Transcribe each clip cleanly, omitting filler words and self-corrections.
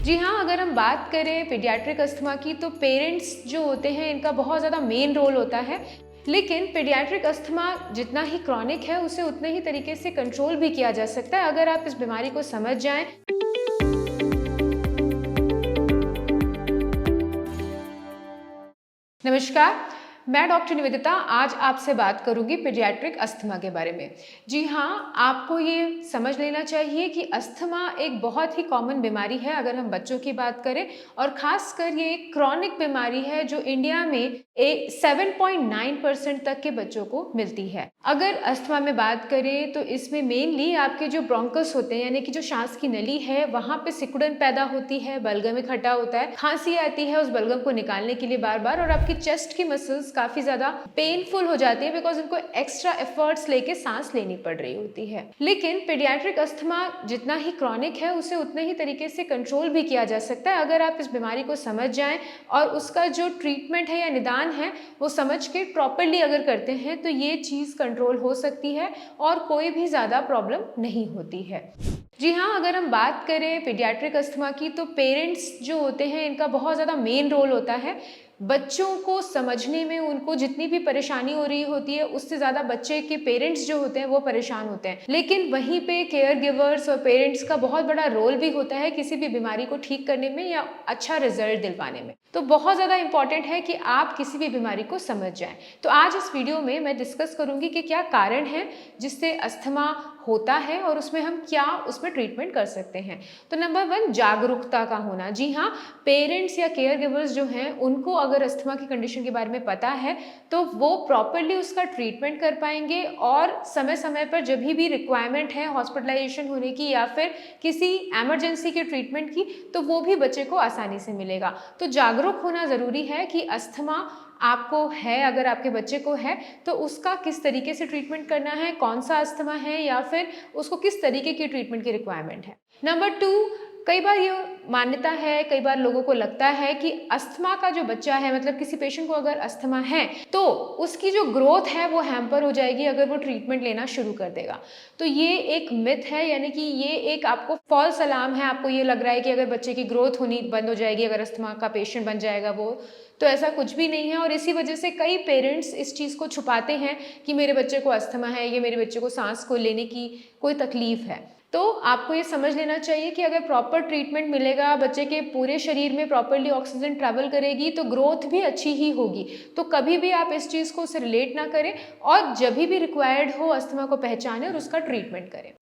जी हाँ, अगर हम बात करें पीडियाट्रिक अस्थमा की तो पेरेंट्स जो होते हैं इनका बहुत ज़्यादा मेन रोल होता है। लेकिन पीडियाट्रिक अस्थमा जितना ही क्रॉनिक है उसे उतने ही तरीके से कंट्रोल भी किया जा सकता है अगर आप इस बीमारी को समझ जाएं। नमस्कार, मैं डॉक्टर निवेदिता आज आपसे बात करूंगी पीडियाट्रिक अस्थमा के बारे में। जी हाँ, आपको ये समझ लेना चाहिए कि अस्थमा एक बहुत ही कॉमन बीमारी है अगर हम बच्चों की बात करें, और खासकर ये एक क्रॉनिक बीमारी है जो इंडिया में 7.9% तक के बच्चों को मिलती है। अगर अस्थमा में बात करें तो इसमें मेनली आपके जो ब्रोंकस होते हैं यानी कि जो सांस की नली है वहां पे सिकुड़न पैदा होती है, बलगम इकट्ठा होता है, खांसी आती है उस बलगम को निकालने के लिए बार बार, और आपकी चेस्ट की मसल्स काफी ज्यादा पेनफुल हो जाती है बिकॉज उनको एक्स्ट्रा एफर्ट्स लेके सांस लेनी पड़ रही होती है। लेकिन पीडियाट्रिक अस्थमा जितना ही क्रॉनिक है उसे उतने ही तरीके से कंट्रोल भी किया जा सकता है अगर आप इस बीमारी को समझ जाएं और उसका जो ट्रीटमेंट है या निदान है वो समझ के प्रॉपरली अगर करते हैं तो ये चीज कंट्रोल हो सकती है और कोई भी ज्यादा प्रॉब्लम नहीं होती है। जी हाँ, अगर हम बात करें पीडियाट्रिक अस्थमा की तो पेरेंट्स जो होते हैं इनका बहुत ज़्यादा मेन रोल होता है। बच्चों को समझने में उनको जितनी भी परेशानी हो रही होती है उससे ज़्यादा बच्चे के पेरेंट्स जो होते हैं वो परेशान होते हैं। लेकिन वहीं पे केयर गिवर्स और पेरेंट्स का बहुत बड़ा रोल भी होता है किसी भी बीमारी को ठीक करने में या अच्छा रिजल्ट दिलवाने में। तो बहुत ज़्यादा इंपॉर्टेंट है कि आप किसी भी बीमारी को समझ जाएं। तो आज इस वीडियो में मैं डिस्कस करूंगी कि क्या कारण है जिससे अस्थमा होता है और उसमें हम क्या उसमें ट्रीटमेंट कर सकते हैं। तो नंबर 1, जागरूकता का होना। जी हाँ, पेरेंट्स या केयर गिवर्स जो हैं उनको अगर अस्थमा की कंडीशन के बारे में पता है तो वो प्रॉपरली उसका ट्रीटमेंट कर पाएंगे और समय समय पर जब भी रिक्वायरमेंट है हॉस्पिटलाइजेशन होने की या फिर किसी एमरजेंसी के ट्रीटमेंट की तो वो भी बच्चे को आसानी से मिलेगा। तो जागरूक होना ज़रूरी है कि अस्थमा आपको है, अगर आपके बच्चे को है तो उसका किस तरीके से ट्रीटमेंट करना है, कौन सा अस्थमा है या फिर उसको किस तरीके की ट्रीटमेंट की रिक्वायरमेंट है। नंबर 2, कई बार ये मान्यता है, कई बार लोगों को लगता है कि अस्थमा का जो बच्चा है मतलब किसी पेशेंट को अगर अस्थमा है तो उसकी जो ग्रोथ है वो हैम्पर हो जाएगी अगर वो ट्रीटमेंट लेना शुरू कर देगा। तो ये एक मिथ है, यानी कि ये एक आपको फॉल्स अलार्म है। आपको ये लग रहा है कि अगर बच्चे की ग्रोथ होनी बंद हो जाएगी अगर अस्थमा का पेशेंट बन जाएगा वो, तो ऐसा कुछ भी नहीं है। और इसी वजह से कई पेरेंट्स इस चीज़ को छुपाते हैं कि मेरे बच्चे को अस्थमा है, ये मेरे बच्चे को सांस को लेने की कोई तकलीफ है। तो आपको ये समझ लेना चाहिए कि अगर प्रॉपर ट्रीटमेंट मिलेगा, बच्चे के पूरे शरीर में प्रॉपरली ऑक्सीजन ट्रैवल करेगी तो ग्रोथ भी अच्छी ही होगी। तो कभी भी आप इस चीज़ को उससे रिलेट ना करें और जब भी रिक्वायर्ड हो अस्थमा को पहचानें और उसका ट्रीटमेंट करें।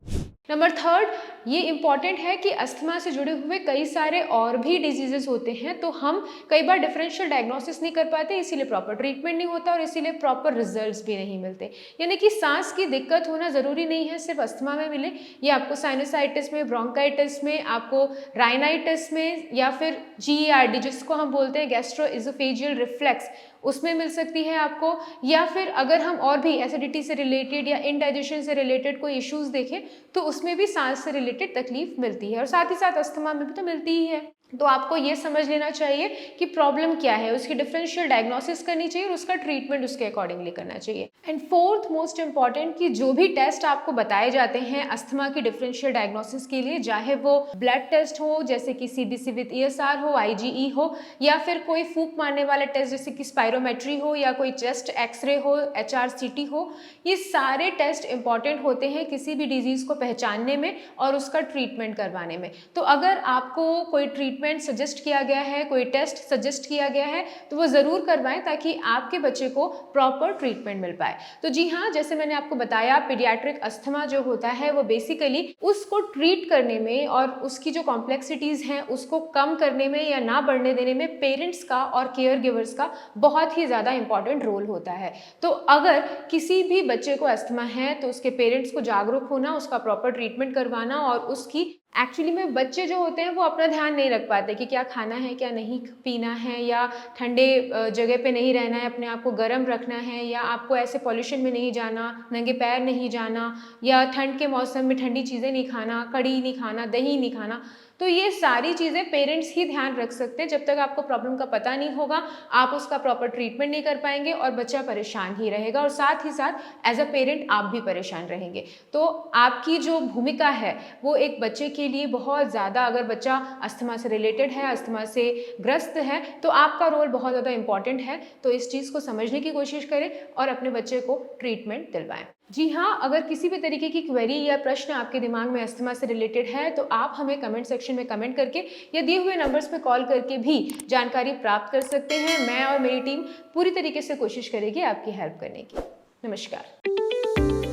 नंबर 3, ये इंपॉर्टेंट है कि अस्थमा से जुड़े हुए कई सारे और भी डिजीजेस होते हैं, तो हम कई बार डिफरेंशियल डायग्नोसिस नहीं कर पाते, इसीलिए प्रॉपर ट्रीटमेंट नहीं होता और इसीलिए प्रॉपर रिजल्ट्स भी नहीं मिलते। यानी कि सांस की दिक्कत होना ज़रूरी नहीं है सिर्फ अस्थमा में मिले, ये आपको साइनसाइटिस में, ब्रोंकाइटिस में, आपको राइनाइटिस में या फिर GERD जिसको हम बोलते हैं गैस्ट्रो इजोफेजियल रिफ्लेक्स उसमें मिल सकती है आपको। या फिर अगर हम और भी एसिडिटी से रिलेटेड या इनडाइजेशन से रिलेटेड कोई इश्यूज देखें तो उसमें भी सांस से रिलेटेड तकलीफ मिलती है और साथ ही साथ अस्थमा में भी तो मिलती ही है। तो आपको ये समझ लेना चाहिए कि प्रॉब्लम क्या है, उसकी डिफरेंशियल डायग्नोसिस करनी चाहिए और उसका ट्रीटमेंट उसके अकॉर्डिंगली करना चाहिए। एंड फोर्थ मोस्ट इंपॉर्टेंट कि जो भी टेस्ट आपको बताए जाते हैं अस्थमा की डिफरेंशियल डायग्नोसिस के लिए, चाहे वो ब्लड टेस्ट हो जैसे कि CBC विद ESR हो, IgE हो, या फिर कोई फूंक मारने वाले टेस्ट जैसे कि स्पायरोमेट्री हो या कोई चेस्ट एक्सरे हो, HRCT हो, ये सारे टेस्ट इंपॉर्टेंट होते हैं किसी भी डिजीज को पहचानने में और उसका ट्रीटमेंट करवाने में। तो अगर आपको कोई ट्रीटमेंट सजेस्ट किया गया है, कोई टेस्ट सजेस्ट किया गया है तो वो ज़रूर करवाएं ताकि आपके बच्चे को प्रॉपर ट्रीटमेंट मिल पाए। तो जी हाँ, जैसे मैंने आपको बताया पीडियाट्रिक अस्थमा जो होता है वो बेसिकली उसको ट्रीट करने में और उसकी जो कॉम्प्लेक्सिटीज़ हैं उसको कम करने में या ना बढ़ने देने में पेरेंट्स का और केयर गिवर्स का बहुत ही ज़्यादा इंपॉर्टेंट रोल होता है। तो अगर किसी भी बच्चे को अस्थमा है तो उसके पेरेंट्स को जागरूक होना, उसका प्रॉपर ट्रीटमेंट करवाना, और उसकी एक्चुअली में बच्चे जो होते हैं वो अपना ध्यान नहीं रख पाते कि क्या खाना है, क्या नहीं पीना है, या ठंडे जगह पे नहीं रहना है, अपने आप को गर्म रखना है, या आपको ऐसे पॉल्यूशन में नहीं जाना, नंगे पैर नहीं जाना, या ठंड के मौसम में ठंडी चीज़ें नहीं खाना, कड़ी नहीं खाना, दही नहीं खाना। तो ये सारी चीज़ें पेरेंट्स ही ध्यान रख सकते हैं। जब तक आपको प्रॉब्लम का पता नहीं होगा, आप उसका प्रॉपर ट्रीटमेंट नहीं कर पाएंगे और बच्चा परेशान ही रहेगा और साथ ही साथ एज अ पेरेंट आप भी परेशान रहेंगे। तो आपकी जो भूमिका है वो एक बच्चे के लिए बहुत ज़्यादा, अगर बच्चा अस्थमा से रिलेटेड है, अस्थमा से ग्रस्त है, तो आपका रोल बहुत ज़्यादा इंपॉर्टेंट है। तो इस चीज़ को समझने की कोशिश करें और अपने बच्चे को ट्रीटमेंट दिलवाएं। जी हाँ, अगर किसी भी तरीके की क्वेरी या प्रश्न आपके दिमाग में अस्थमा से रिलेटेड है तो आप हमें कमेंट सेक्शन में कमेंट करके या दिए हुए नंबर्स पे कॉल करके भी जानकारी प्राप्त कर सकते हैं। मैं और मेरी टीम पूरी तरीके से कोशिश करेगी आपकी हेल्प करने की। नमस्कार।